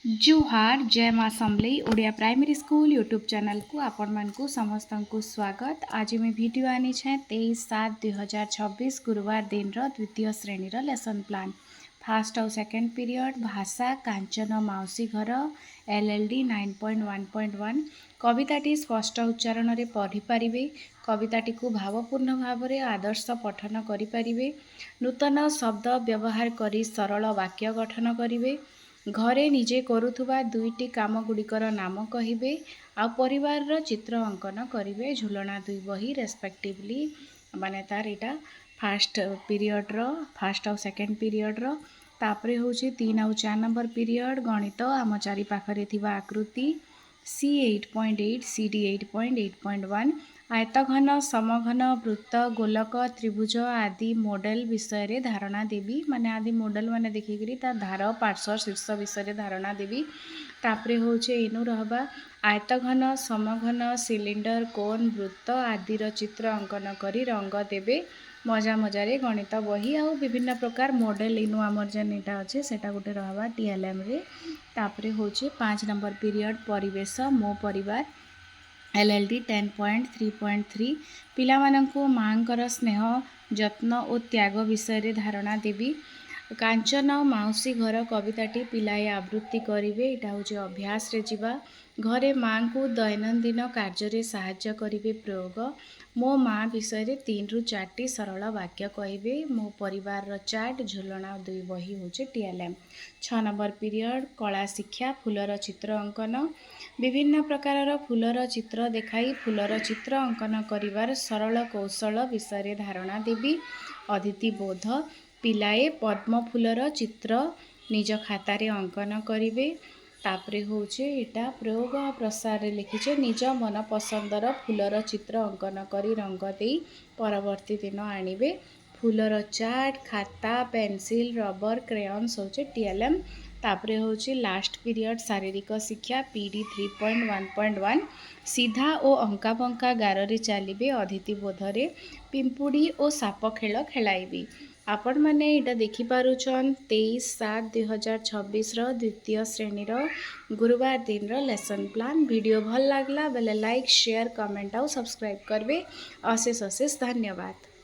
जुहार जय माँ Samalei Odia primary school YouTube channel को आपण मानकु समस्त को स्वागत। आज मैं वीडियो आनी छे 23/7/2026 गुरुवार दिन द्वितीय श्रेणी लेसन प्लान फास्ट और सेकेंड पीरियड भाषा कांचन माउसी घर LLD 9.1.1 कविताटी स्पष्ट उच्चारण में पढ़ीपारे। कविताटी को भावपूर्ण भाव में आदर्श पठन करें। नूतन शब्द व्यवहार कर सरल वाक्य गठन करेंगे। घरे निजे करुथुबा दुईटी काम गुड़िकर नाम कहिबे आ परिवार चित्र अंकन करेंगे। झुलना दुई बही रेस्पेक्टिवली माने तार इटा फास्ट पीरियड फास्ट और सेकेंड पीरियड तापरे होची 3 और 4 नंबर पीरियड गणित आम चारि पाखरे थिबा आकृति C 8.8 CD 8.8.1 आयतघन समघन वृत्त गोलक त्रिभुज आदि मॉडल विषय रे धारणा देवी माने आदि मॉडल माने देखिकरी ता धार पार्श्व शीर्ष विषय रे धारणा देवी। तापरे होचे इनु रहबा आयतघन समघन सिलिंडर कोन वृत्त आदि चित्र अंकन करी रंग देबे। मजा मजारे गणित बही आउ विभिन्न प्रकार मॉडल इनु आमर जेन इटा अच्छे सेटा गोटे रहबा TLM रे। तापरे होचे 5 नंबर पीरियड परिवेश मो परिवार LLD 10.3.3 पिलामानंकु मांकर स्नेह जत्न और त्याग विषय रे धारणा देवी। कांचन माउसी घर कविताटी पिलाए आवृत्ति करेंगे। यहाँ हूँ अभ्यास रे जीवा घरे माँ को दैनंदिन कार्य साहाय्य करेंगे। प्रयोग मो माँ विषय रे 3 ରୁ 4टी सरल वाक्य कहे। मो परिवार चार्ट झुलना दुई बही हूँ TLM। 6 नंबर पीरियड कला शिक्षा फूलर चित्र अंकन विभिन्न प्रकार फूलर चित्र देखाई फूलर चित्र अंकन करिवार सरल कौशल विषय रे धारणा देवी। अदिति बोध पिलाए पद्म फूलर चित्र निज खातार अंकन करेंगे। तापरे होचे इटा प्रयोग प्रसार रे लिखिचे निज मन पसंदर फूलर चित्र अंकन करी रंग दे परवर्ती दिन आणिबे। फूलर चार्ट खाता पेंसिल रबर क्रेयन्स होचे TLM। तापरे होचे लास्ट पीरियड शारीरिक शिक्षा PD 3.1.1 सीधा और अंका बंका गार रे चलिए अदिति बोधरे पिंपुड़ी और साप खेल खेलाइबी। आपण मैंने यहाँ देखिपुन 23/7/2026 द्वितीय श्रेणी गुरुवार दिन लेसन प्लान। वीडियो भल लगला बेले लाइक शेयर कमेंट और सब्सक्राइब करबे। अशेष अशेष धन्यवाद।